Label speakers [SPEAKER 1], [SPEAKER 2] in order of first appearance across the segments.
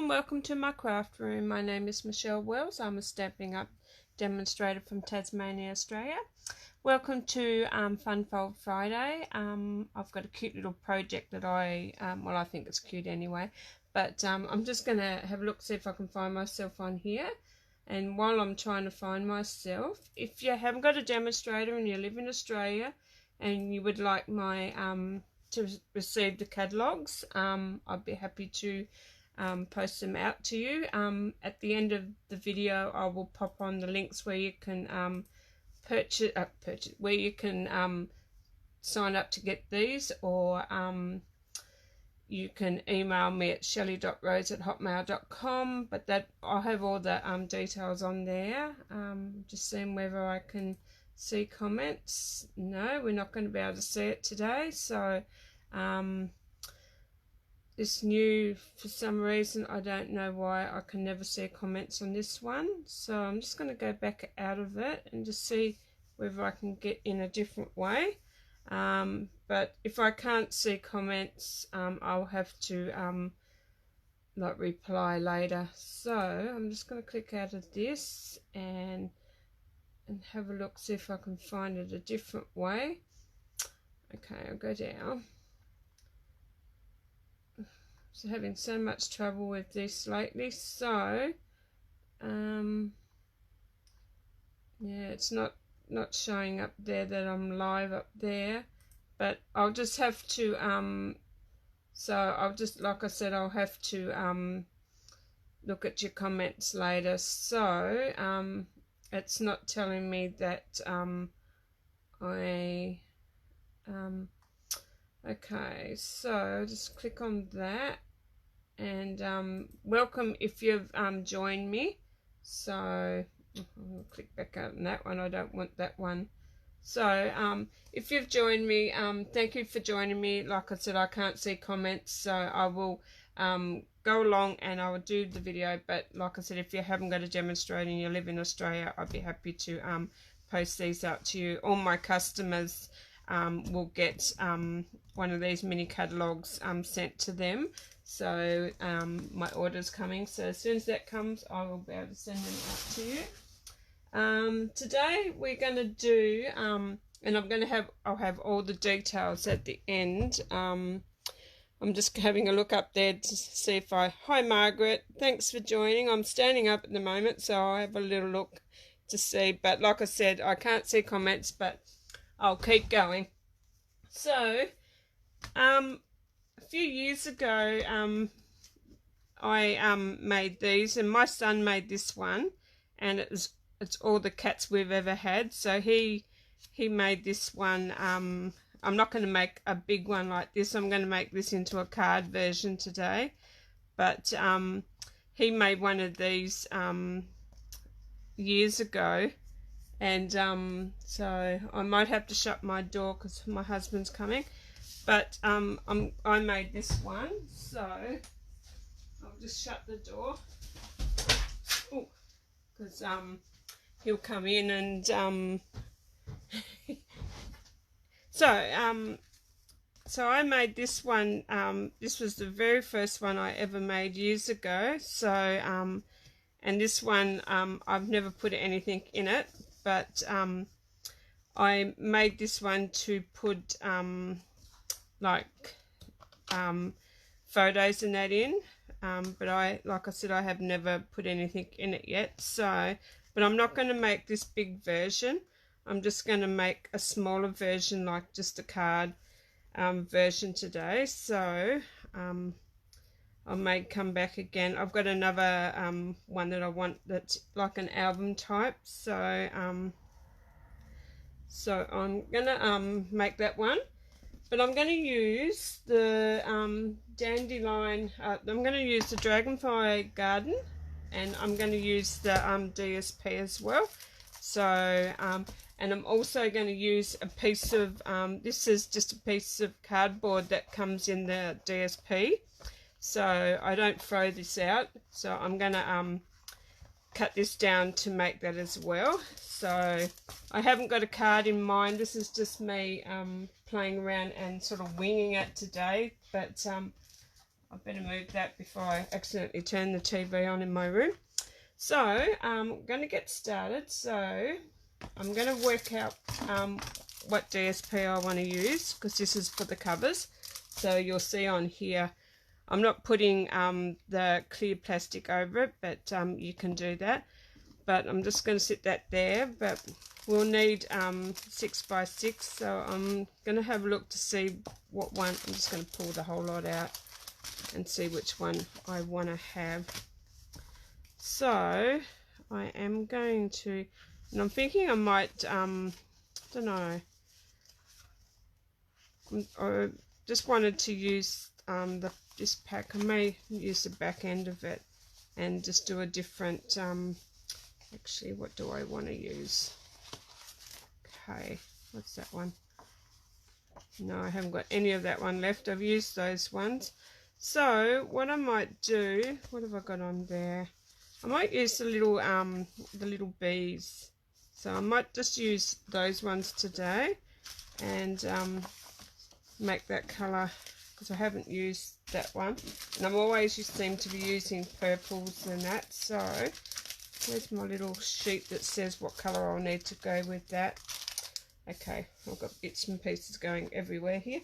[SPEAKER 1] and welcome to my craft room. My name is Michelle Wells. I'm a Stampin' Up demonstrator from Tasmania, Australia. Welcome to Fun Fold Friday. I've got a cute little project that I think it's cute anyway, but I'm just going to have a look, see if I can find myself on here. And while I'm trying to find myself, if you haven't got a demonstrator and you live in Australia and you would like my to receive the catalogues, I'd be happy to post them out to you. At the end of the video, I will pop on the links where you can purchase, where you can sign up to get these, or you can email me at shelley.rose@hotmail.com. But that I'll have all the details on there. Just seeing whether I can see comments. No, we're not going to be able to see it today, so it's new for some reason. I don't know why I can never see comments on this one, so I'm just going to go back out of it and just see whether I can get in a different way. But if I can't see comments, I'll have to like reply later. So I'm just going to click out of this and have a look, see if I can find it a different way. Okay, I'll go down. So having so much trouble with this lately, so yeah, it's not showing up there that I'm live up there, but I'll just have to so I'll just, like I said, I'll have to look at your comments later. So it's not telling me that okay, so just click on that, and welcome if you've joined me. So I'll click back out on that one. I don't want that one. So if you've joined me, thank you for joining me. Like I said, I can't see comments, so I will go along and I will do the video. But like I said, if you haven't got a demonstrator and you live in Australia, I'd be happy to post these out to you. All my customers will get one of these mini catalogues sent to them. So my order's coming, so as soon as that comes, I will be able to send them out to you. Today we're going to do, and I'll have all the details at the end. I'm just having a look up there to see if hi Margaret, thanks for joining. I'm standing up at the moment, so I'll have a little look to see, but like I said, I can't see comments, but I'll keep going. So a few years ago I made these, and my son made this one, and it's all the cats we've ever had. So he made this one. I'm not going to make a big one like this. I'm going to make this into a card version today, but he made one of these years ago, and so I might have to shut my door because my husband's coming. But I made this one, so I'll just shut the door because he'll come in, and so I made this one. This was the very first one I ever made years ago. So and this one I've never put anything in it, but I made this one to put photos and that in, but like I said, I have never put anything in it yet. So but I'm not going to make this big version. I'm just going to make a smaller version, like just a card version today. So I may come back again. I've got another one that I want that's like an album type. So so I'm gonna make that one, but I'm going to use the dandelion. I'm going to use the Dragonfly Garden, and I'm going to use the DSP as well. So and I'm also going to use a piece of this is just a piece of cardboard that comes in the DSP, so I don't throw this out. So I'm going to cut this down to make that as well. So I haven't got a card in mind. This is just me playing around and sort of winging it today, but I better move that before I accidentally turn the TV on in my room. So I'm going to get started. So I'm going to work out what DSP I want to use, because this is for the covers. So you'll see on here, I'm not putting the clear plastic over it, but you can do that. But I'm just going to sit that there. But we'll need 6x6, so I'm going to have a look to see what one. I'm just going to pull the whole lot out and see which one I want to have. So I am going to, and I'm thinking I might, don't know, I just wanted to use this pack. I may use the back end of it and just do a different, actually, what do I want to use? Okay, what's that one? No, I haven't got any of that one left. I've used those ones. So what I might do, what have I got on there? I might use the little bees. So I might just use those ones today and make that colour, because I haven't used that one. And I'm always seem to be using purples and that. So there's my little sheet that says what colour I'll need to go with that. Okay, I've got bits and pieces going everywhere here.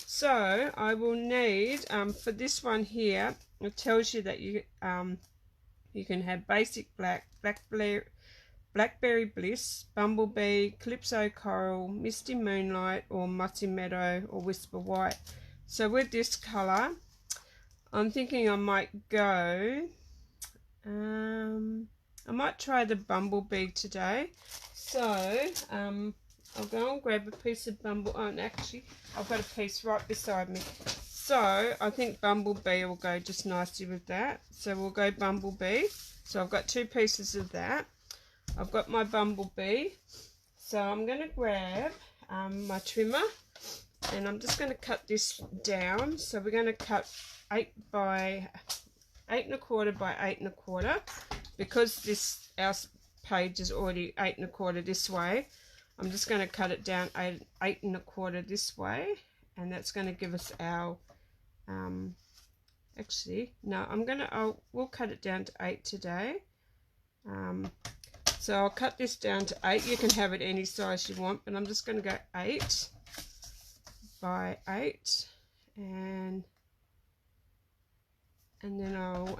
[SPEAKER 1] So I will need, for this one here, it tells you that you can have basic black, blackberry bliss, bumblebee, calypso coral, misty moonlight, or mossy meadow, or whisper white. So with this colour, I'm thinking I might go, I might try the bumblebee today. So I'll go and grab a piece of and actually I've got a piece right beside me. So I think bumblebee will go just nicely with that. So we'll go bumblebee. So I've got 2 pieces of that. I've got my bumblebee. So I'm going to grab my trimmer, and I'm just going to cut this down. So we're going to cut 8 by 8 1/4 by 8 1/4, because our page is already 8 1/4 this way. I'm just going to cut it down 8 1/4 this way, and that's going to give us our actually no, we'll cut it down to 8 today. So I'll cut this down to 8. You can have it any size you want, but I'm just going to go 8 by 8, and then I'll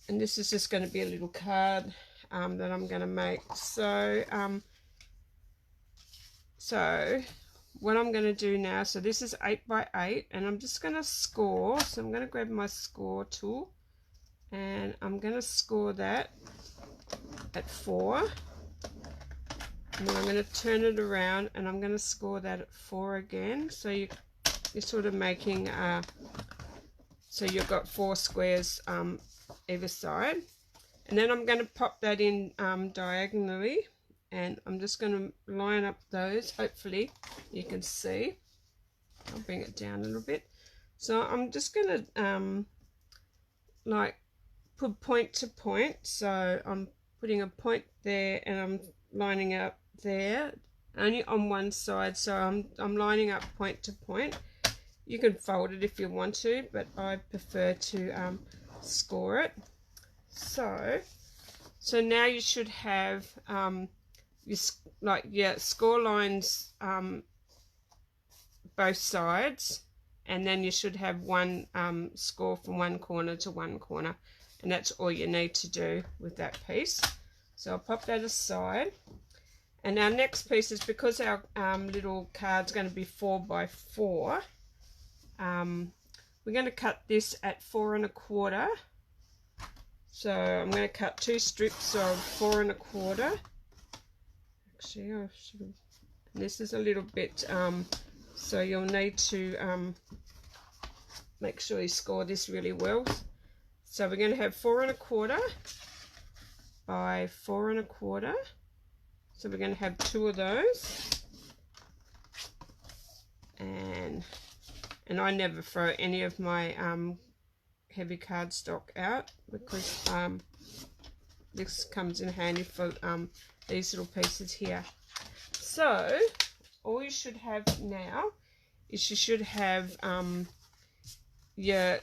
[SPEAKER 1] and this is just going to be a little card that I'm going to make. So so what I'm going to do now, so this is 8 by 8, and I'm just going to score. So I'm going to grab my score tool, and I'm going to score that at 4, and then I'm going to turn it around, and I'm going to score that at 4 again. So you're sort of making so you've got 4 squares either side, and then I'm going to pop that in diagonally, and I'm just going to line up those. Hopefully you can see. I'll bring it down a little bit. So I'm just going to like put point to point. So I'm putting a point there, and I'm lining up there only on one side. So I'm lining up point to point. You can fold it if you want to, but I prefer to score it. So now you should have your score lines both sides, and then you should have one score from one corner to one corner, and that's all you need to do with that piece. So I'll pop that aside, and our next piece is, because our little card's going to be 4 by 4, we're going to cut this at 4 1/4. So I'm going to cut 2 strips of 4 1/4. Actually, I should have, this is a little bit, so you'll need to make sure you score this really well. So we're going to have 4 1/4 by 4 1/4. So we're going to have 2 of those, and I never throw any of my heavy cardstock out, because this comes in handy for these little pieces here. So all you should have now is you should have your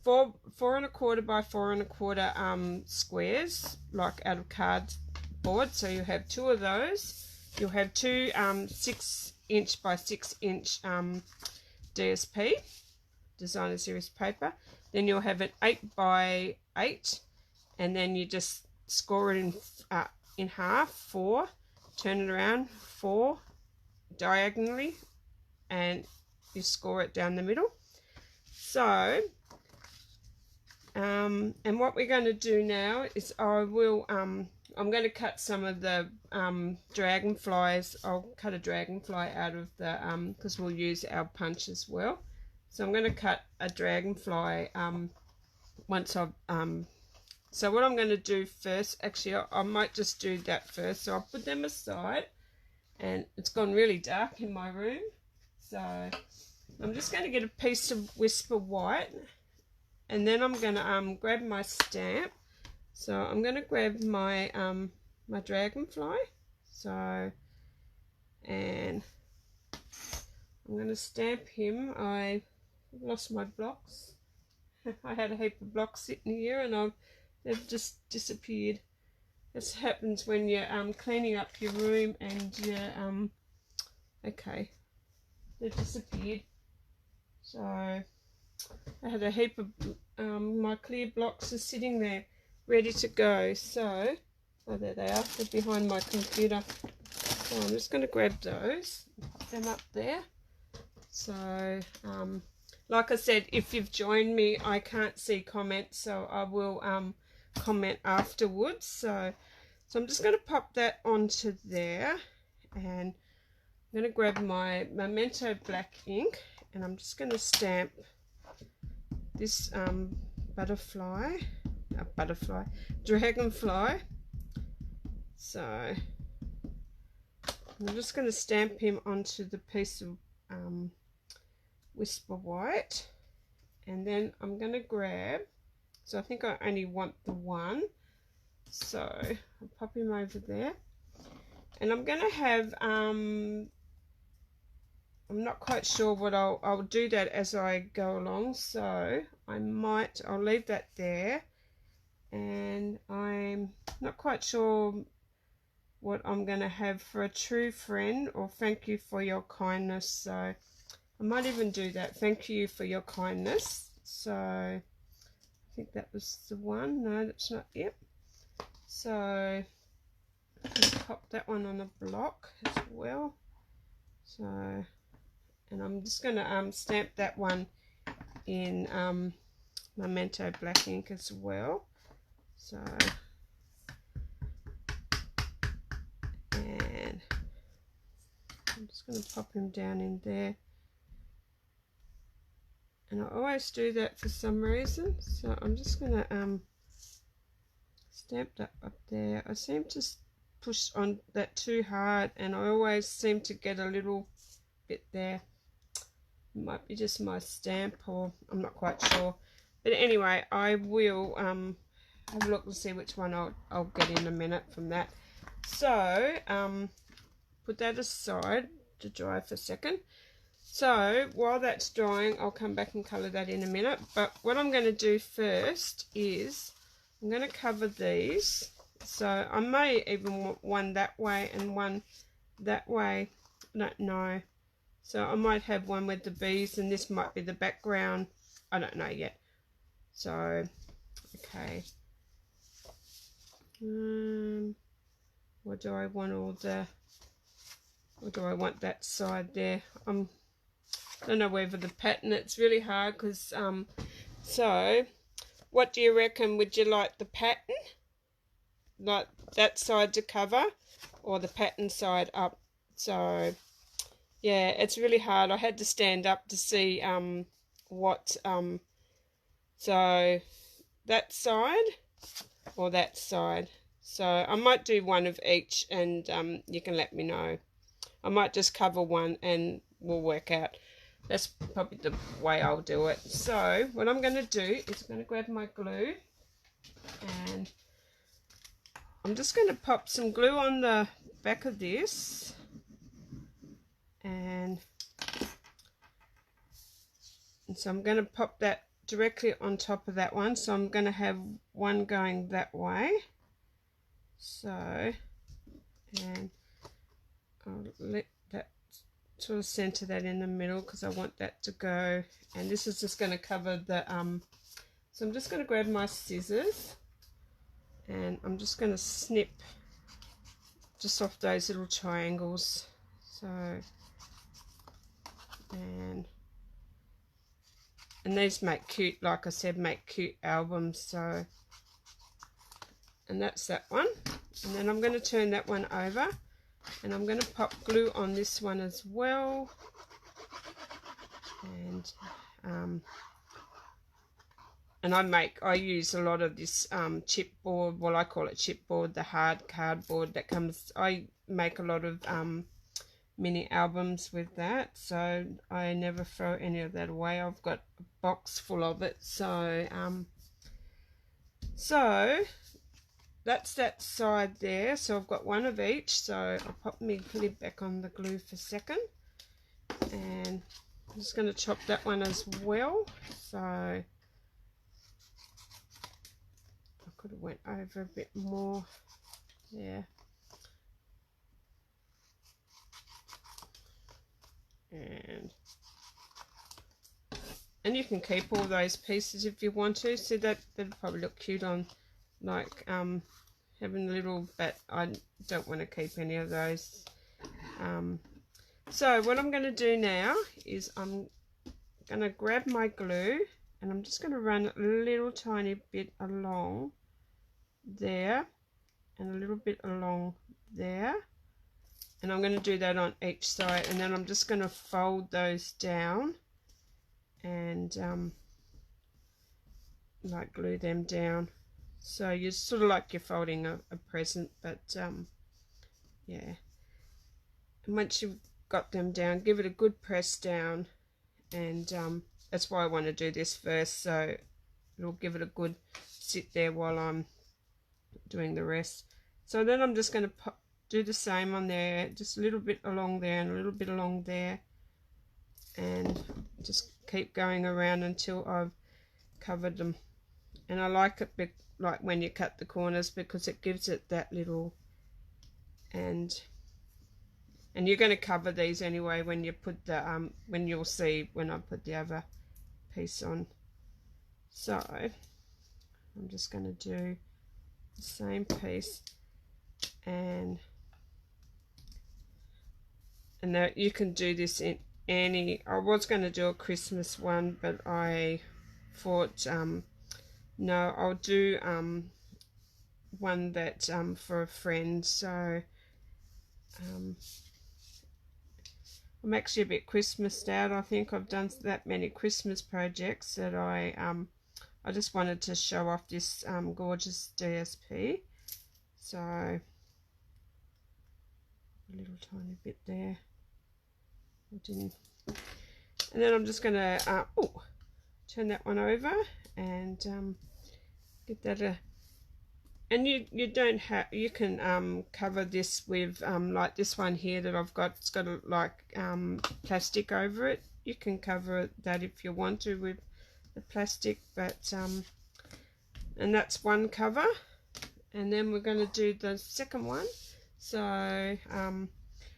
[SPEAKER 1] 4¼ by 4¼ squares, like out of cardboard. So you have 2 of those. You'll have 2 6" by 6" DSP, designer series paper. Then you'll have an 8 by 8, and then you just score it in half, 4, turn it around 4 diagonally, and you score it down the middle. So and what we're going to do now is I'm going to cut some of the dragonflies. I'll cut a dragonfly out of the because we'll use our punch as well. So I'm going to cut a dragonfly once I've so what I'm going to do first, actually I might just do that first. So I'll put them aside, and it's gone really dark in my room, so I'm just going to get a piece of Whisper White, and then I'm going to grab my stamp. So I'm going to grab my my dragonfly, so, and I'm going to stamp him. I lost my blocks. I had a heap of blocks sitting here, and they've just disappeared. This happens when you're cleaning up your room and you're okay, they've disappeared. So I had a heap of my clear blocks are sitting there ready to go. So, oh, there they are. They're behind my computer. So I'm just going to grab those, put them up there. So, like I said, if you've joined me, I can't see comments, so I will comment afterwards. So I'm just going to pop that onto there, and I'm going to grab my Memento black ink, and I'm just going to stamp this dragonfly. So I'm just going to stamp him onto the piece of Whisper White, and then I'm going to grab, so I think I only want the one, so I'll pop him over there, and I'm going to have I'm not quite sure what I'll do that as I go along, so I'll leave that there, and I'm not quite sure what I'm going to have for a true friend or thank you for your kindness. So I might even do that, thank you for your kindness. So I think that was the one. No, that's not it. So I'll pop that one on a block as well. So, and I'm just going to stamp that one in Memento black ink as well. So, and I'm just going to pop him down in there. And I always do that for some reason. So I'm just going to stamp that up there. I seem to push on that too hard, and I always seem to get a little bit there. It might be just my stamp, or I'm not quite sure. But anyway, I will have a look and see which one I'll get in a minute from that. So put that aside to dry for a second. So while that's drying, I'll come back and colour that in a minute. But what I'm going to do first is I'm going to cover these. So I may even want one that way and one that way. I don't know. So I might have one with the bees, and this might be the background. I don't know yet. So, okay. What do I want or do I want that side there? I don't know whether the pattern, it's really hard because, so what do you reckon? Would you like the pattern, like that side to cover, or the pattern side up? So, yeah, it's really hard. I had to stand up to see so that side or that side. So I might do one of each, and you can let me know. I might just cover one and we'll work out. That's probably the way I'll do it. So what I'm going to do is I'm going to grab my glue, and I'm just going to pop some glue on the back of this, and And so I'm going to pop that directly on top of that one. So I'm going to have one going that way. So, and I'll let that sort of center that in the middle because I want that to go. And this is just going to cover the, so I'm just going to grab my scissors and I'm just going to snip just off those little triangles. So, and these make cute, like I said, make cute albums. So, and that's that one. And then I'm going to turn that one over and I'm going to pop glue on this one as well. And I use a lot of this chipboard, well I call it chipboard, the hard cardboard that comes, I make a lot of mini albums with that, so I never throw any of that away. I've got a box full of it. So so that's that side there. So I've got one of each, so I'll pop my lid back on the glue for a second, and I'm just going to chop that one as well. So I could have went over a bit more. Yeah. And you can keep all those pieces if you want to. So that'd probably look cute on like having a little, but I don't want to keep any of those. So what I'm going to do now is I'm going to grab my glue and I'm just going to run a little tiny bit along there and a little bit along there, and I'm going to do that on each side, and then I'm just going to fold those down and like glue them down. So you're sort of like you're folding a present, but yeah. And once you've got them down, give it a good press down, and that's why I want to do this first, so it'll give it a good sit there while I'm doing the rest. So then I'm just going to do the same on there, just a little bit along there and a little bit along there, and just keep going around until I've covered them. And I like it like when you cut the corners, because it gives it that little, and you're going to cover these anyway when you put the when you'll see when I put the other piece on. So I'm just going to do the same piece, and that you can do this in any, I was going to do a Christmas one, but I thought no, I'll do one that for a friend. So I'm actually a bit Christmased out. I think I've done that many Christmas projects that I just wanted to show off this gorgeous DSP. So a little tiny bit there. I didn't. And then I'm just going to turn that one over and get that and you don't have, you can cover this with like this one here that I've got, it's got a, like plastic over it. You can cover that if you want to with the plastic, but and that's one cover. And then we're going to do the second one. So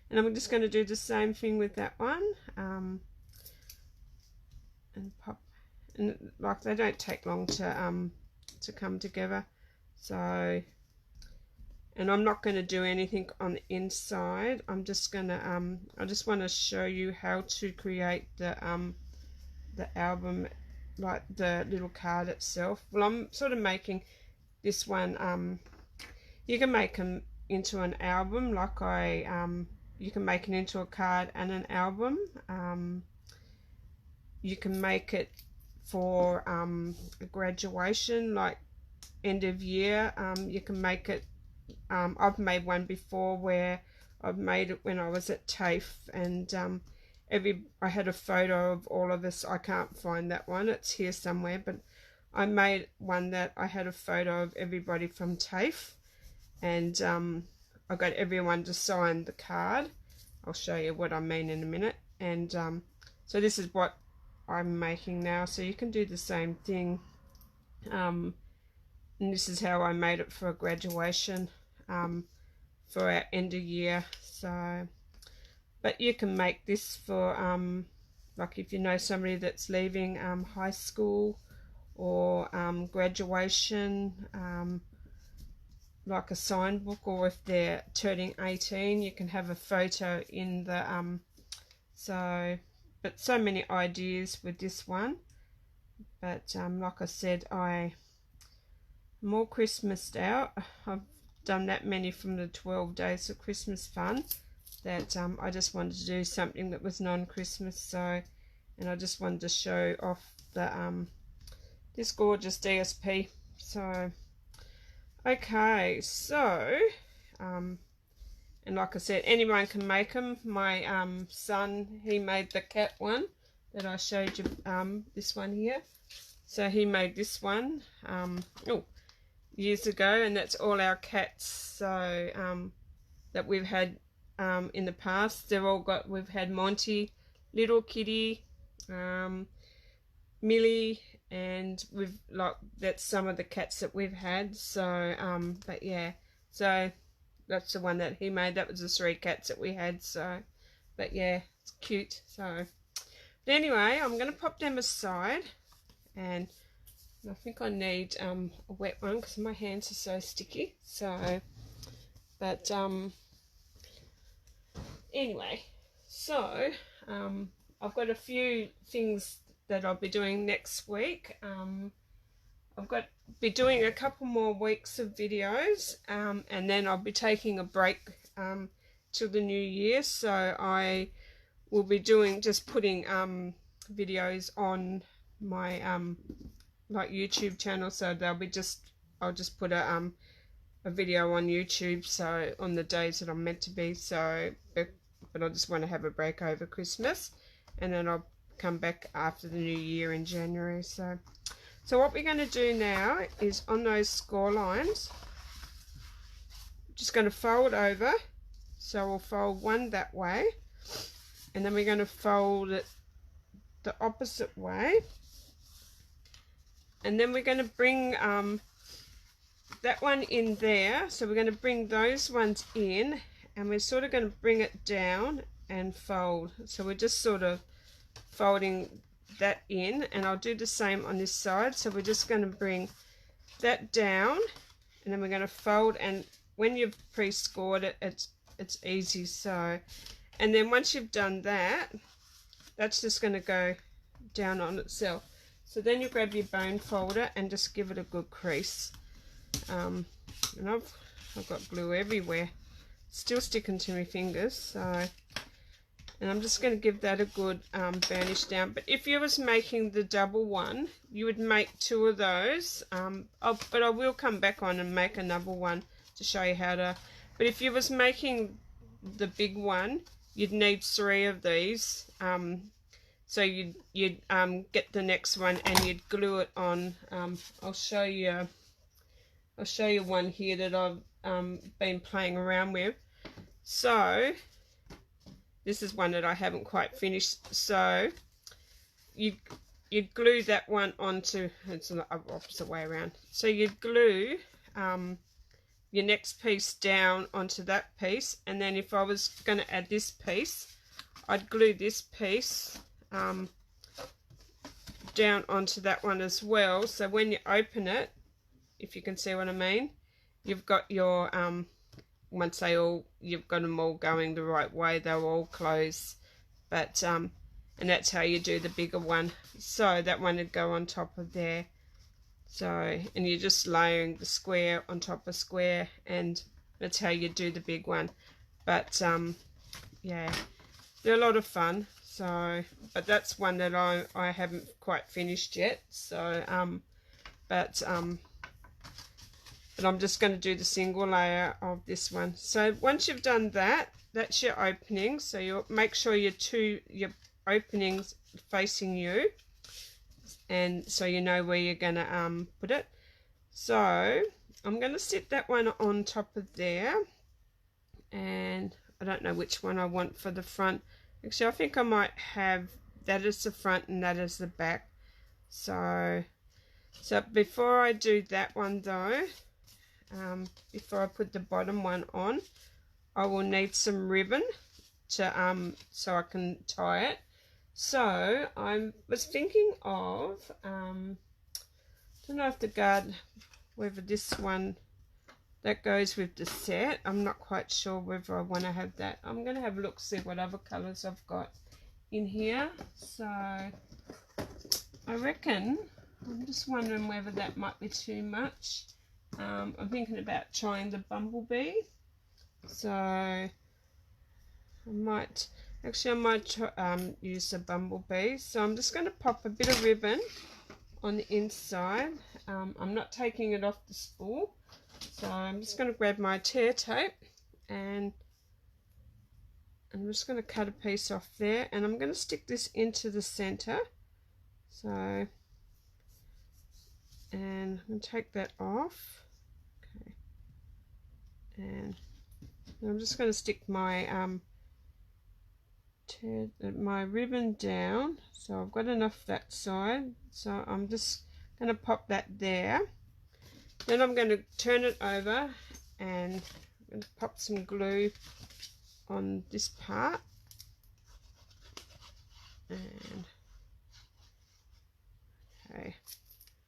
[SPEAKER 1] and I'm just going to do the same thing with that one, and pop, and like they don't take long to come together. So, and I'm not going to do anything on the inside. I'm just going to I just want to show you how to create the album, like the little card itself. Well, I'm sort of making this one, you can make them into an album, like you can make it into a card and an album. You can make it for a graduation, like end of year. You can make it, I've made one before where I've made it when I was at TAFE, and I had a photo of all of us. I can't find that one, it's here somewhere, but I made one that I had a photo of everybody from TAFE, and I got everyone to sign the card. I'll show you what I mean in a minute. And so this is what I'm making now, so you can do the same thing. And this is how I made it for a graduation, for our end of year. So, but you can make this for like if you know somebody that's leaving high school or graduation, like a sign book, or if they're turning 18, you can have a photo in the but so many ideas with this one. But like I said, I'm all Christmased out. I've done that many from the 12 days of Christmas fun that I just wanted to do something that was non-Christmas. So, and I just wanted to show off the this gorgeous DSP. So okay, so and like I said, anyone can make them. My son, he made the cat one that I showed you, this one here. So he made this one years ago, and that's all our cats. So that we've had in the past. They've all got, we've had Monty, Little Kitty, Millie, and we've that's some of the cats that we've had. So but yeah, so that's the one that he made. That was the 3 cats that we had. So but yeah, it's cute. So but anyway, I'm going to pop them aside, and I think I need a wet one because my hands are so sticky. So but anyway, so I've got a few things that I'll be doing next week. I've got be doing a couple more weeks of videos, and then I'll be taking a break till the new year. So I will be doing just putting videos on my like YouTube channel. So they'll be I'll just put a video on YouTube, so on the days that I'm meant to be. So but I just want to have a break over Christmas, and then I'll come back after the new year in January. So what we're going to do now is on those score lines, just going to fold over. So we'll fold one that way, and then we're going to fold it the opposite way, and then we're going to bring that one in there. So we're going to bring those ones in, and we're sort of going to bring it down and fold. So we're just sort of folding that in, and I'll do the same on this side. So we're just going to bring that down, and then we're going to fold, and when you've pre-scored it, it's easy. So, and then once you've done that, that's just going to go down on itself. So then you grab your bone folder and just give it a good crease. And I've got glue everywhere, still sticking to my fingers. So, and I'm just going to give that a good burnish down. But if you was making the double one, you would make 2 of those. But I will come back on and make another one to show you how to. But if you was making the big one, you'd need 3 of these. So you'd get the next one and you'd glue it on. I'll show you one here that I've been playing around with. So this is one that I haven't quite finished. So you glue that one onto, it's the opposite way around. So you glue your next piece down onto that piece, and then if I was going to add this piece, I'd glue this piece down onto that one as well. So when you open it, if you can see what I mean, you've got your once you've got them all going the right way, they'll all close. But and that's how you do the bigger one. So that one would go on top of there. So, and you're just layering the square on top of square, and that's how you do the big one. But yeah, they're a lot of fun. So, but that's one that I haven't quite finished yet. So but I'm just going to do the single layer of this one. So once you've done that, that's your opening. So you'll make sure your openings facing you, and so you know where you're going to put it. So I'm going to sit that one on top of there, and I don't know which one I want for the front. Actually, I think I might have that is the front and that is the back. So before I do that one though, before I put the bottom one on, I will need some ribbon to so I can tie it. So I was thinking of don't know if the guard, whether this one that goes with the set, I'm not quite sure whether I want to have that. I'm going to have a look, see what other colours I've got in here. So I reckon, I'm just wondering whether that might be too much. I'm thinking about trying the bumblebee. So I might try, use the bumblebee. So I'm just going to pop a bit of ribbon on the inside. I'm not taking it off the spool. So I'm just going to grab my tear tape and I'm just going to cut a piece off there, and I'm going to stick this into the center. So, and I'm going to take that off. Okay. And I'm just going to stick my my ribbon down. So I've got enough that side. So I'm just going to pop that there. Then I'm going to turn it over and I'm going to pop some glue on this part. And okay,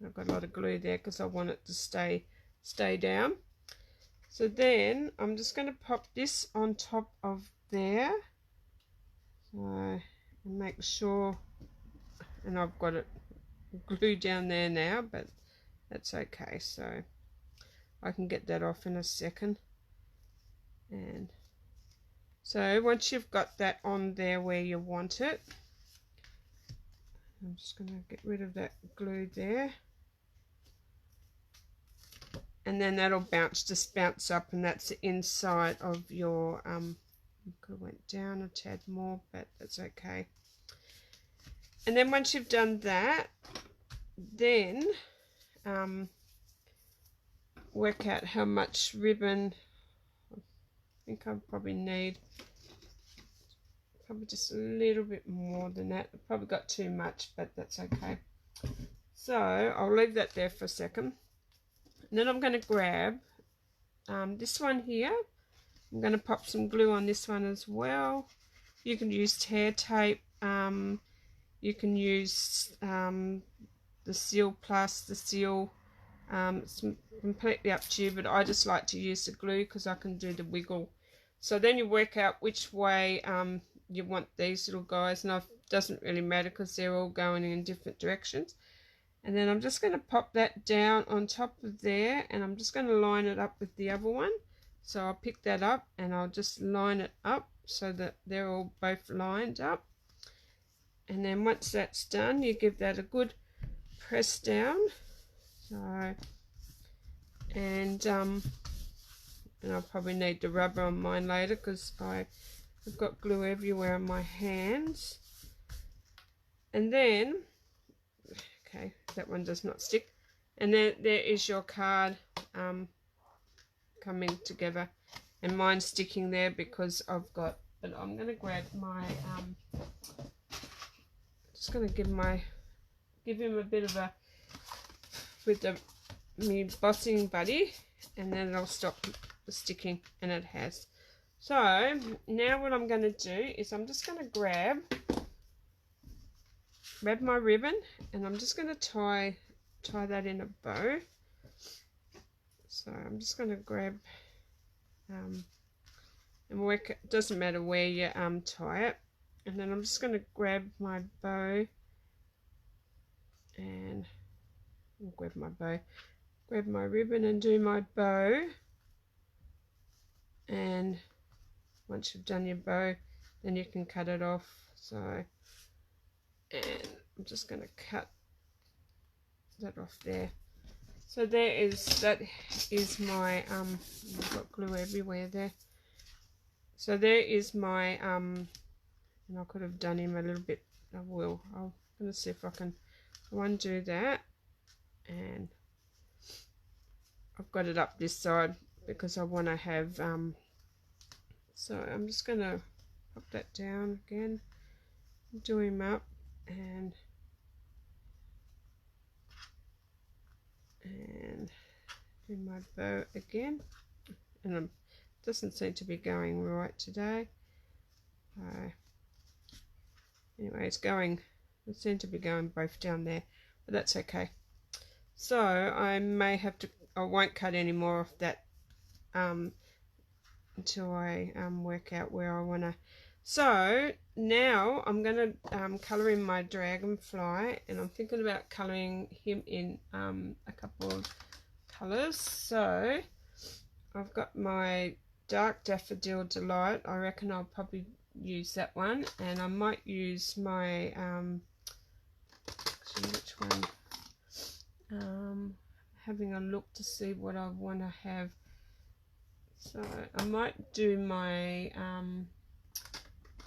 [SPEAKER 1] I've got a lot of glue there because I want it to stay down. So then I'm just going to pop this on top of there. So, and make sure, and I've got it glued down there now, but that's okay. So I can get that off in a second. And so once you've got that on there where you want it, I'm just going to get rid of that glue there. And then that'll just bounce up, and that's the inside of your, could have went down a tad more, but that's okay. And then once you've done that, then work out how much ribbon. I think I probably need just a little bit more than that. I probably got too much, but that's okay. So I'll leave that there for a second. And then I'm going to grab this one here. I'm going to pop some glue on this one as well. You can use tear tape. You can use the Seal Plus, the Seal. It's completely up to you, but I just like to use the glue because I can do the wiggle. So then you work out which way you want these little guys, and it doesn't really matter because they're all going in different directions. And then I'm just going to pop that down on top of there, and I'm just going to line it up with the other one. So I'll pick that up and I'll just line it up so that they're all both lined up. And then once that's done, you give that a good press down. So, and I'll probably need the rubber on mine later because I've got glue everywhere on my hands. And then, okay, that one does not stick. And then there is your card coming together, and mine's sticking there because I've got, but I'm going to grab my just going to give him a bit of a, with me bossing buddy, and then it'll stop the sticking, and it has. So now what I'm going to do is I'm just going to grab my ribbon, and I'm just going to tie that in a bow. So I'm just going to grab and work, it doesn't matter where you tie it, and then I'm just going to grab my bow and grab my ribbon and do my bow. And once you've done your bow, then you can cut it off. So, and I'm just going to cut that off there. So that is my I've got glue everywhere there. So there is my and I could have done him a little bit. I'm gonna see if I can undo that, and I've got it up this side because I want to have so I'm just gonna pop that down again, do him up, and do my bow again, and it doesn't seem to be going right today. Anyway, it seemed to be going both down there, but that's okay. So I won't cut any more of that until I work out where I want to. So now I'm going to colour in my dragonfly, and I'm thinking about colouring him in a couple of colours. So I've got my Dark Daffodil Delight. I reckon I'll probably use that one, and I might use my actually, which one? Having a look to see what I want to have. So I might do my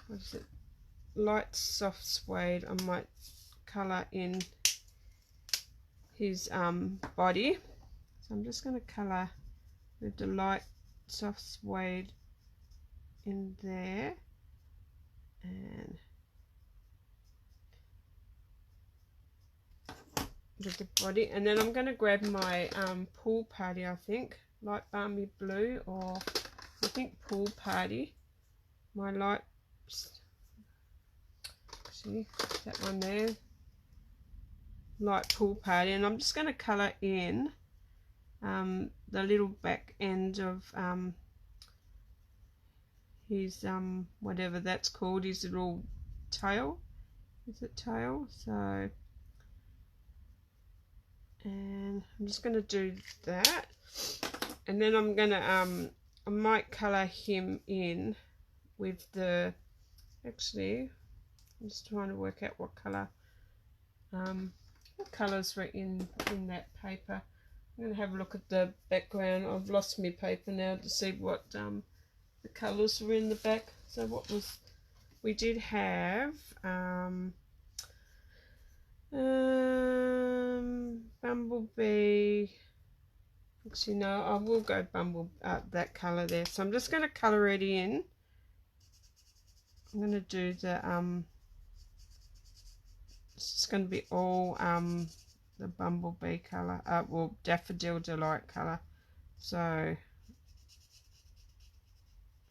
[SPEAKER 1] what is it, light soft suede. I might colour in his body, so I'm just going to colour with the light soft suede in there, and with the body, and then I'm going to grab my Pool Party, I think light balmy blue, or I think Pool Party, my light, see that one there, light Pool Party, and I'm just going to colour in the little back end of his whatever that's called, his little tail, is it tail? So, and I'm just going to do that, and then I'm going to I might colour him in with the, actually I'm just trying to work out what colours were in that paper. I'm going to have a look at the background. I've lost my paper now to see what the colours were in the back. So what was, we did have Bumblebee. Actually no, I will go that colour there. So I'm just going to colour it in. I'm going to do the it's going to be all the Bumblebee colour, well, Daffodil Delight colour. So, and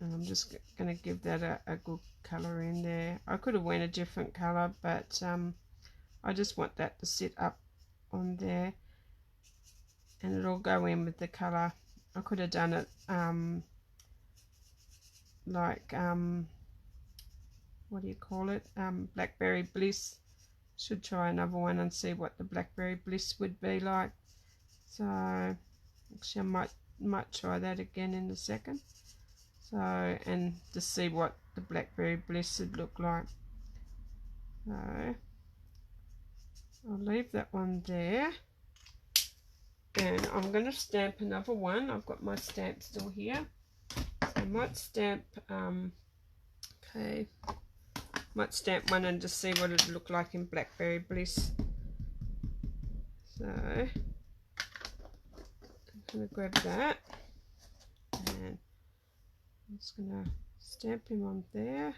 [SPEAKER 1] I'm just going to give that a good colour in there. I could have went a different colour, but I just want that to sit up on there, and it'll go in with the colour. I could have done it like what do you call it, Blackberry Bliss. Should try another one and see what the Blackberry Bliss would be like. So actually I might try that again in a second. So, and to see what the Blackberry Bliss would look like. So I'll leave that one there, and I'm going to stamp another one. I've got my stamp still here, so I might stamp might stamp one and just see what it would look like in Blackberry Bliss. So I'm going to grab that, and I'm just going to stamp him on there,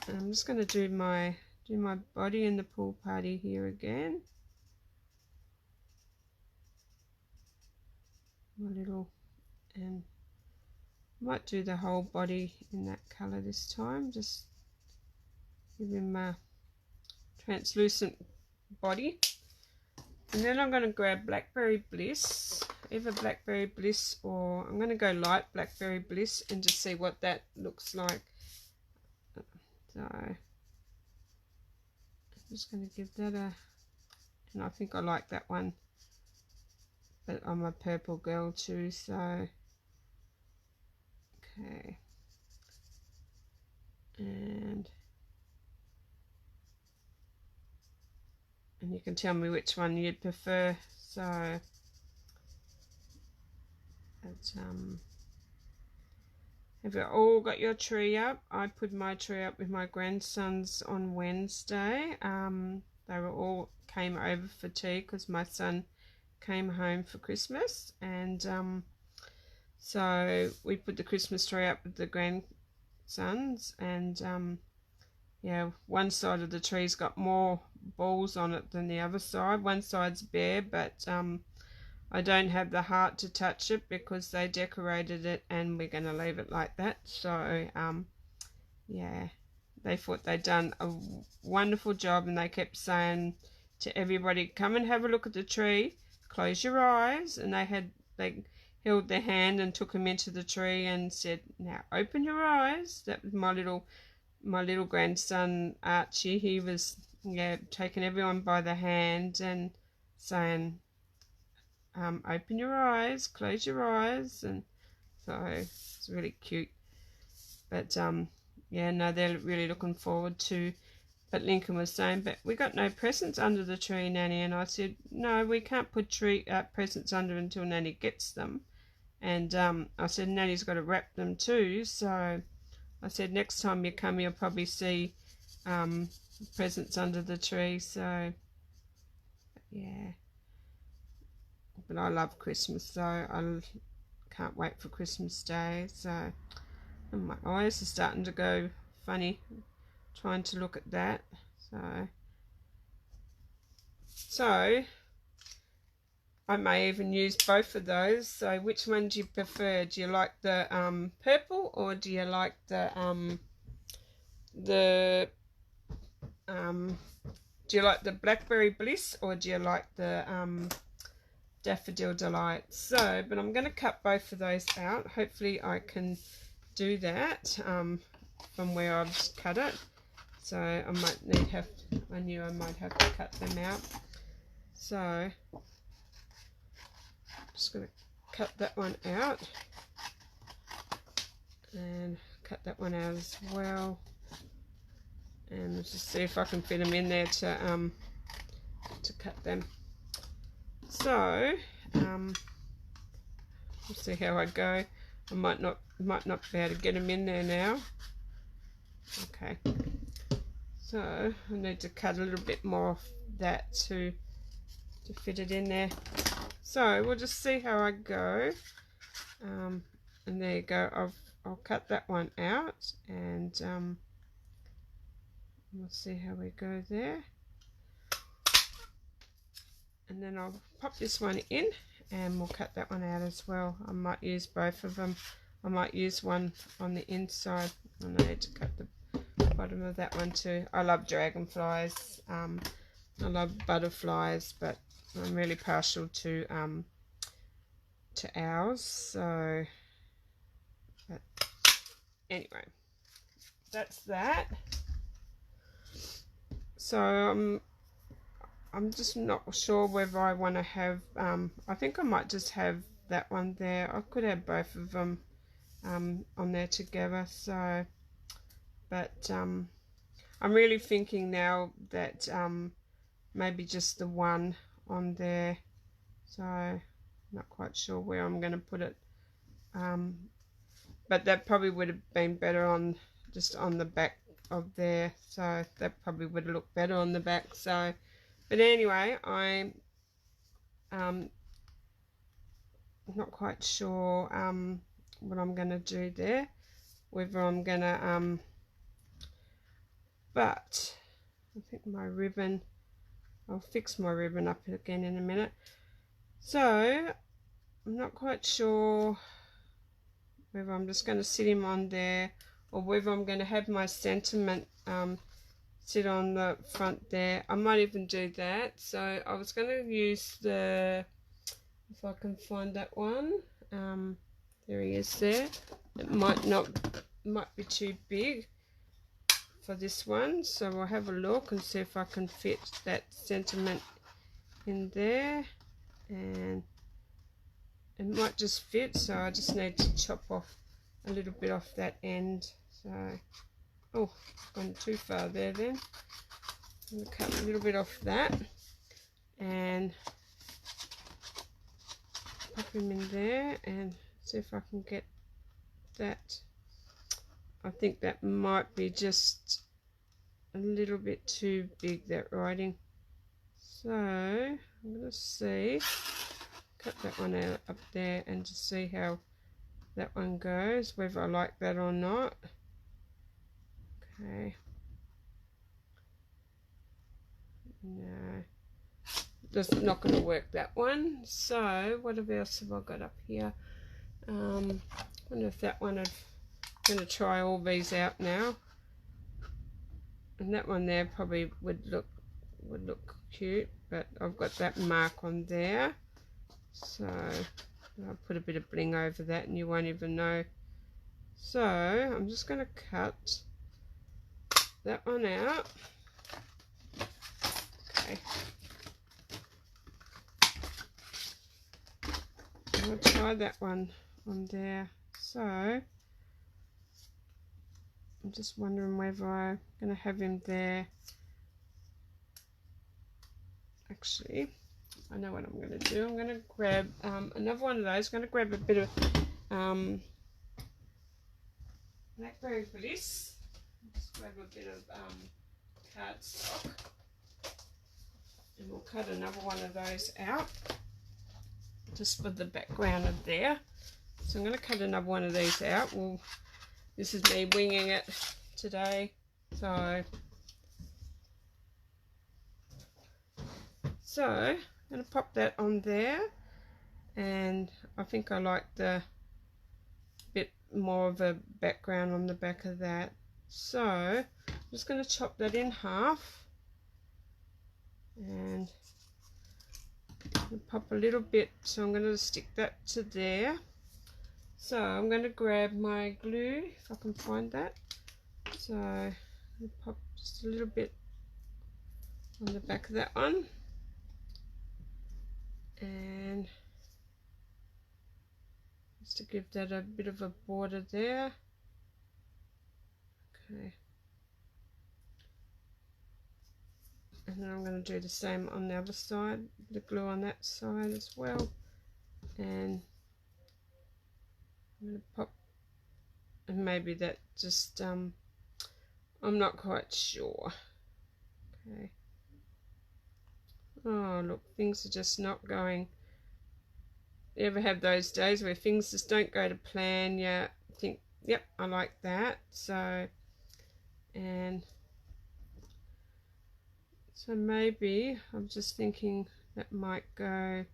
[SPEAKER 1] and I'm just going to do my body in the Pool Party here again. My little, and might do the whole body in that colour this time, just give him a translucent body. And then I'm going to grab Blackberry Bliss, either Blackberry Bliss, or I'm going to go light Blackberry Bliss and just see what that looks like. So I'm just going to give that a, and I think I like that one, but I'm a purple girl too, so okay. And you can tell me which one you'd prefer. So it's have you all got your tree up? I put my tree up with my grandsons on Wednesday. They were all came over for tea because my son came home for Christmas, and so we put the Christmas tree up with the grandsons, and yeah, one side of the tree's got more balls on it than the other side. One side's bare, but I don't have the heart to touch it because they decorated it and we're going to leave it like that. So yeah, they thought they'd done a wonderful job, and they kept saying to everybody, come and have a look at the tree, close your eyes. And they held their hand and took them into the tree and said, now open your eyes. That was my little grandson Archie. He was taking everyone by the hand and saying, open your eyes, close your eyes. And so it's really cute. But yeah, no, they're really looking forward to. But Lincoln was saying, but we got no presents under the tree, Nanny. And I said, no, we can't put presents under until Nanny gets them. And I said, Nanny's got to wrap them too. So I said, next time you come, you'll probably see presents under the tree. So yeah, but I love Christmas, so I can't wait for Christmas Day. So, and my eyes are starting to go funny trying to look at that. So I may even use both of those. So which one do you prefer? Do you like the purple, or do you like the do you like the Blackberry Bliss, or do you like the Daffodil Delight? So, but I'm going to cut both of those out. Hopefully I can do that from where I've just cut it. So I knew I might have to cut them out. So I'm just going to cut that one out and cut that one out as well. And let's just see if I can fit them in there to cut them. So we'll see how I go. I might not be able to get them in there now. Okay, so I need to cut a little bit more of that to fit it in there. So we'll just see how I go. And there you go. I'll cut that one out, and we'll see how we go there. And then I'll pop this one in, and we'll cut that one out as well. I might use both of them. I might use one on the inside, and I need to cut the bottom of that one too. I love dragonflies. I love butterflies, but I'm really partial to owls. So, but anyway, that's that. So I'm just not sure whether I want to have, I think I might just have that one there. I could have both of them on there together. So, but I'm really thinking now that maybe just the one on there. So I'm not quite sure where I'm going to put it. But that probably would have been better on just on the back of there. So that probably would have looked better on the back. So, but anyway, I'm not quite sure what I'm going to do there. Whether I'm going to, but I think my ribbon, I'll fix my ribbon up again in a minute. So I'm not quite sure whether I'm just going to sit him on there, or whether I'm going to have my sentiment sit on the front there. I might even do that. So I was going to use the, if I can find that one, there he is there. It might be too big for this one, so I'll have a look and see if I can fit that sentiment in there, and it might just fit. So I just need to chop off a little bit off that end. So, oh, gone too far there then. I'm going to cut a little bit off that and pop him in there and see if I can get that. I think that might be just a little bit too big, that writing. So I'm going to see, cut that one out up there and just see how that one goes, whether I like that or not. Okay, No, that's not going to work, that one. So what else have I got up here? I wonder if that one I'm going to try all these out now. And that one there probably would look cute, but I've got that mark on there, so I'll put a bit of bling over that and you won't even know. So I'm just going to cut that one out. Okay, I'll try that one on there. So I'm just wondering whether I'm going to have him there. Actually, I know what I'm going to do. I'm going to grab another one of those. I'm going to grab a bit of blackberry bliss. Just grab a bit of cardstock, and we'll cut another one of those out just for the background of there. So I'm going to cut another one of these out. Well, this is me winging it today, so I'm going to pop that on there, and I think I like the bit more of a background on the back of that. So I'm just going to chop that in half and pop a little bit, so I'm going to stick that to there. So I'm going to grab my glue if I can find that. So I'm going to pop just a little bit on the back of that one, and just to give that a bit of a border there. Okay, and then I'm going to do the same on the other side, the glue on that side as well, and I'm going to pop, and maybe that just I'm not quite sure. Okay. Oh look, things are just not going. You ever have those days where things just don't go to plan? You think, yep, I like that. So, and so maybe I'm just thinking that might go.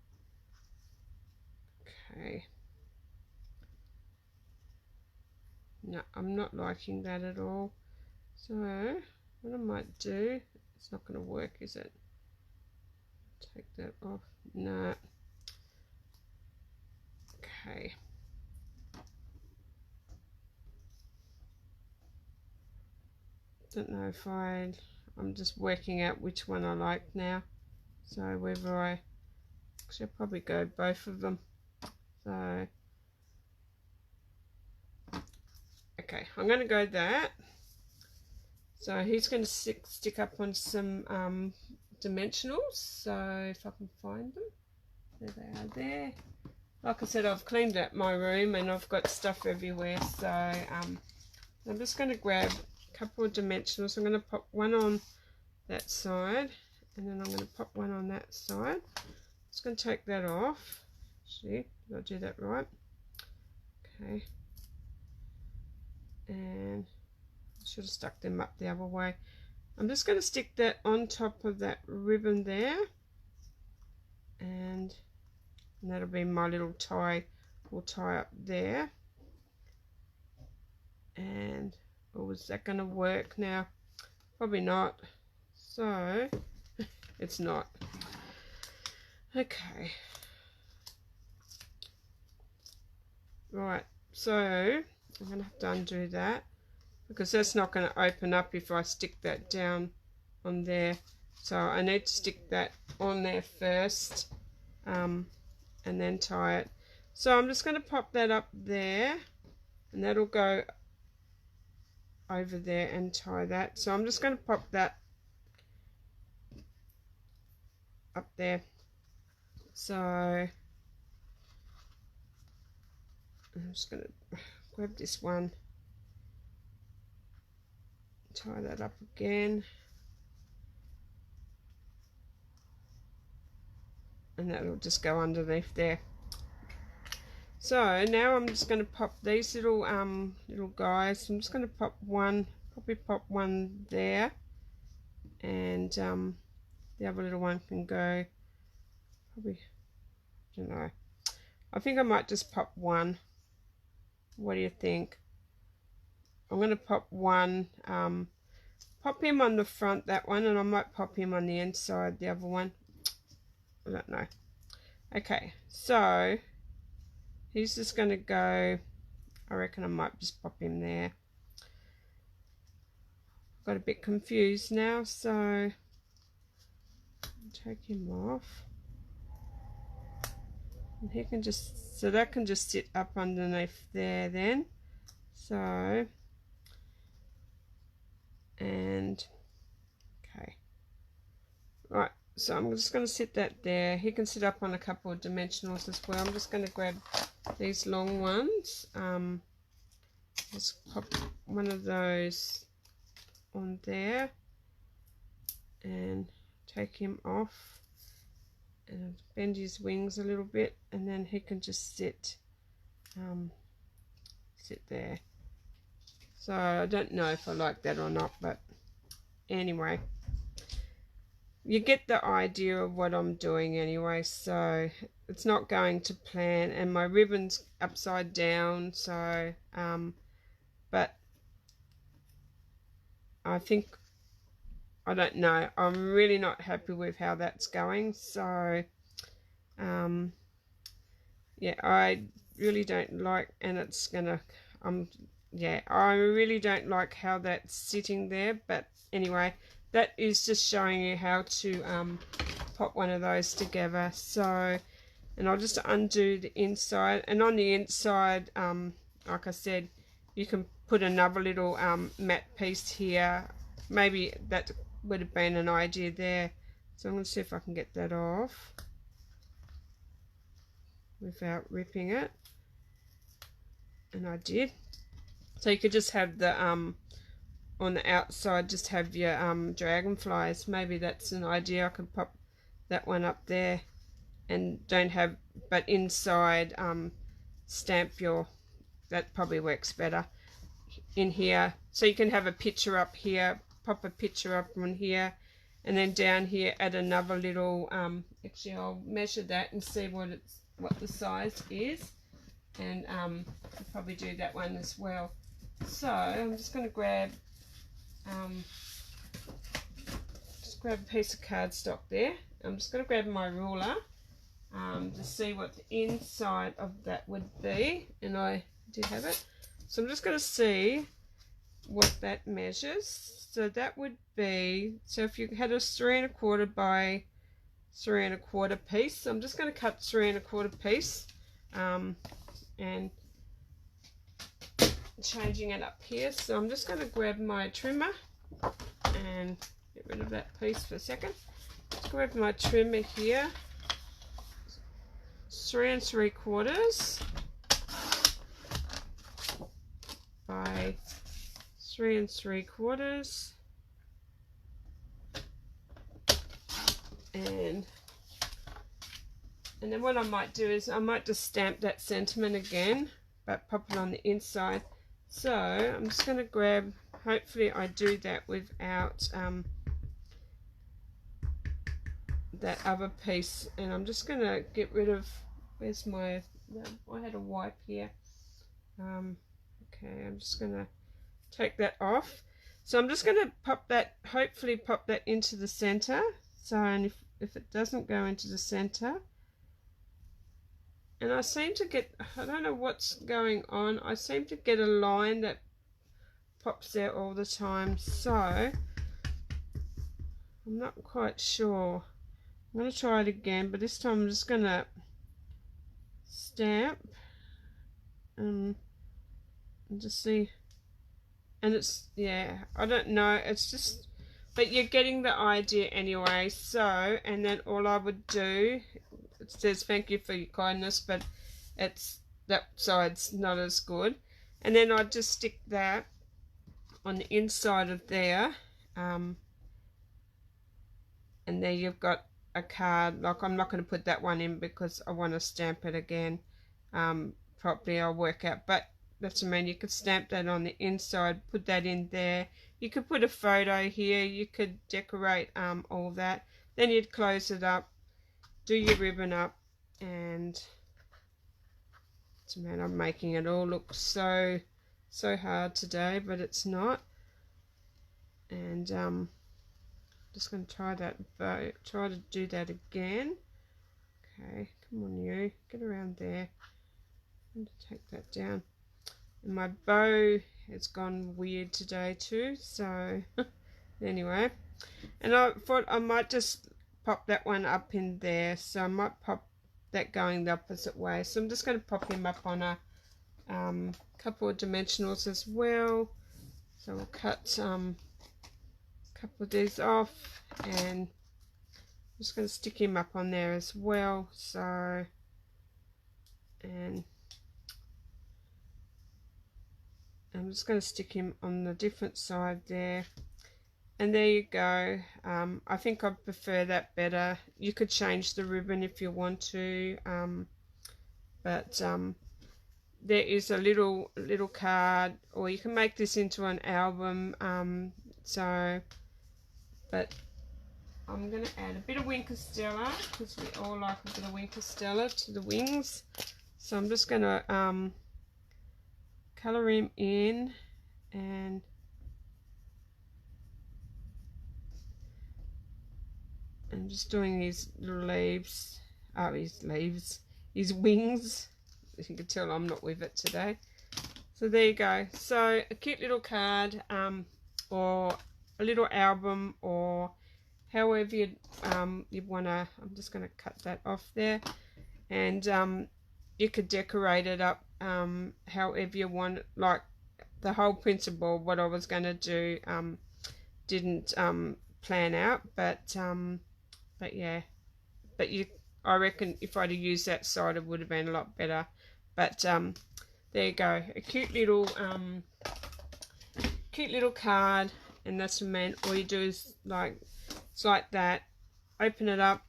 [SPEAKER 1] Okay. No, I'm not liking that at all. So what I might do, it's not going to work, is it? Take that off. No. Okay. Don't know if I'm just working out which one I like now. So whether I should probably go both of them. So okay, I'm going to go that. So he's going to stick up on some dimensionals. So if I can find them, there they are there. Like I said, I've cleaned out my room and I've got stuff everywhere. So I'm just going to grab a couple of dimensionals. I'm going to pop one on that side, and then I'm going to pop one on that side. Just going to take that off. See, did I do that right? Okay. And I should have stuck them up the other way. I'm just going to stick that on top of that ribbon there, and that'll be my little tie. Will tie up there. And oh, is that going to work now? Probably not. So it's not. Okay. Right. So I'm going to have to undo that, because that's not going to open up if I stick that down on there. So I need to stick that on there first, and then tie it. So I'm just going to pop that up there, and that'll go over there and tie that. So I'm just going to pop that up there. So I'm just going to grab this one, tie that up again, and that'll just go underneath there. So now I'm just going to pop these little guys. I'm just going to pop one, probably pop one there, and the other little one can go, probably, I don't know. I think I might just pop one. What do you think? I'm going to pop one, pop him on the front, that one, and I might pop him on the inside, the other one. I don't know. Okay, so he's just going to go, I reckon I might just pop him there. Got a bit confused now, so take him off. And he can just, so that can just sit up underneath there then. So, and, okay. Right, so I'm just going to sit that there. He can sit up on a couple of dimensionals as well. I'm just going to grab these long ones. Just pop one of those on there and take him off and bend his wings a little bit, and then he can just sit there. So I don't know if I like that or not, but anyway, you get the idea of what I'm doing anyway. So it's not going to plan, and my ribbon's upside down, so but I think, I don't know, I'm really not happy with how that's going. So yeah, I really don't like, and it's gonna yeah, I really don't like how that's sitting there. But anyway, that is just showing you how to pop one of those together. So, and I'll just undo the inside, and on the inside, like I said, you can put another little matte piece here. Maybe that would have been an idea there. So I'm going to see if I can get that off without ripping it, and I did. So you could just have the on the outside, just have your dragonflies. Maybe that's an idea. I could pop that one up there and don't have, but inside stamp your, that probably works better in here. So you can have a picture up here, pop a picture up on here, and then down here add another little actually I'll measure that and see what the size is, and I'll probably do that one as well. So I'm just going to grab a piece of cardstock there. I'm just going to grab my ruler to see what the inside of that would be, and I do have it. So I'm just going to see what that measures. So that would be, so if you had a 3 1/4 by 3 1/4 piece, so I'm just going to cut 3 1/4 piece and changing it up here. So I'm just going to grab my trimmer and get rid of that piece for a second. Just grab my trimmer here, 3 3/4 by 3 3/4, and then what I might do is I might just stamp that sentiment again, but pop it on the inside. So I'm just going to grab, hopefully I do that without that other piece, and I'm just going to get rid of, where's my, I had a wipe here. Okay, I'm just going to take that off. So I'm just going to pop that, hopefully pop that into the center. So, and if it doesn't go into the center, and I seem to get, I don't know what's going on, I seem to get a line that pops there all the time. So I'm not quite sure. I'm going to try it again, but this time I'm just going to stamp and just see. And it's, yeah, I don't know, it's just, but you're getting the idea anyway. So, and then all I would do, it says thank you for your kindness, but it's, that side's not as good. And then I'd just stick that on the inside of there, and there you've got a card. Like, I'm not going to put that one in because I want to stamp it again properly. I'll work out, but that's what I mean. You could stamp that on the inside, put that in there. You could put a photo here, you could decorate all that. Then you'd close it up, do your ribbon up, and man, I'm making it all look so hard today, but it's not. And just going to try to do that again. Okay, come on, you get around there. I'm going to take that down. And my bow has gone weird today too, so anyway. And I thought I might just pop that one up in there, so I might pop that going the opposite way. So I'm just going to pop him up on a couple of dimensionals as well. So we'll cut a couple of these off, and I'm just going to stick him up on there as well. So, and I'm just going to stick him on the different side there. And there you go. I think I prefer that better. You could change the ribbon if you want to, but there is a little card, or you can make this into an album. But I'm going to add a bit of Winker Stella, because we all like a bit of Winker Stella to the wings. So I'm just going to colour him in, and I'm just doing his little leaves, his wings. As you can tell, I'm not with it today. So there you go. So a cute little card, or a little album, or however you want to. I'm just going to cut that off there, and you could decorate it up however you want. Like the whole principle, what I was going to do, didn't plan out, but yeah, I reckon if I'd have used that side, it would have been a lot better. But there you go, a cute little card, and that's what I meant. All you do is it's like that. Open it up,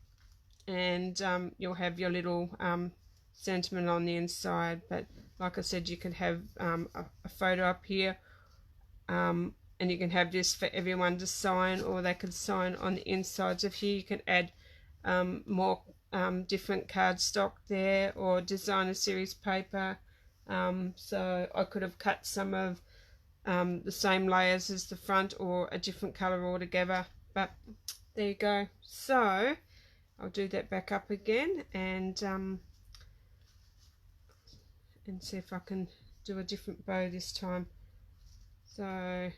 [SPEAKER 1] and you'll have your little sentiment on the inside. But like I said, you can have a photo up here, and you can have this for everyone to sign, or they can sign on the insides of here. You can add more different cardstock there, or designer series paper. So I could have cut some of the same layers as the front, or a different colour altogether. But there you go. So I'll do that back up again, and see if I can do a different bow this time. So I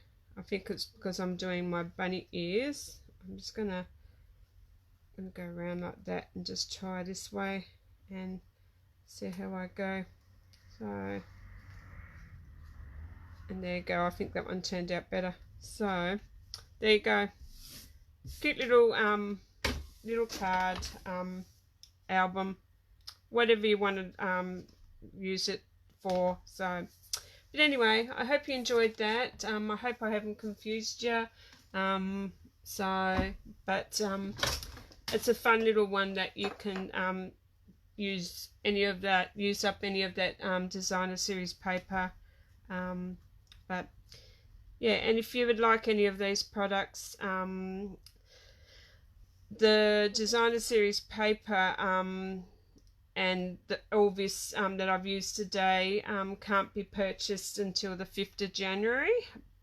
[SPEAKER 1] think it's because I'm doing my bunny ears. I'm just gonna go around like that and just try this way and see how I go. So, and there you go. I think that one turned out better. So there you go. Cute little little card, album, whatever you want to use it for. So, but anyway, I hope you enjoyed that. I hope I haven't confused you. It's a fun little one that you can use up any of that designer series paper. But yeah, and if you would like any of these products, the designer series paper and all this that I've used today can't be purchased until the 5th of January.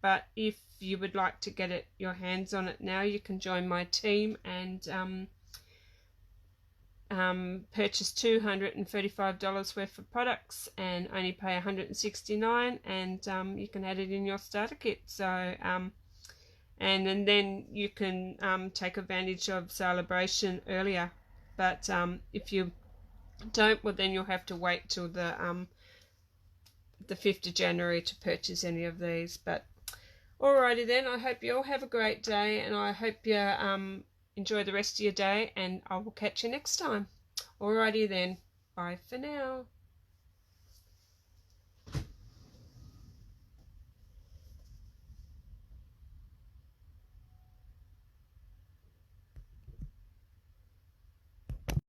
[SPEAKER 1] But if you would like to get your hands on it now, you can join my team and purchase $235 worth of products and only pay $169, and you can add it in your starter kit. So and then you can take advantage of Celebration earlier. But if you don't, well, then you'll have to wait till the 5th of January to purchase any of these. But alrighty then, I hope you all have a great day, and I hope you enjoy the rest of your day, and I will catch you next time. Alrighty then, bye for now.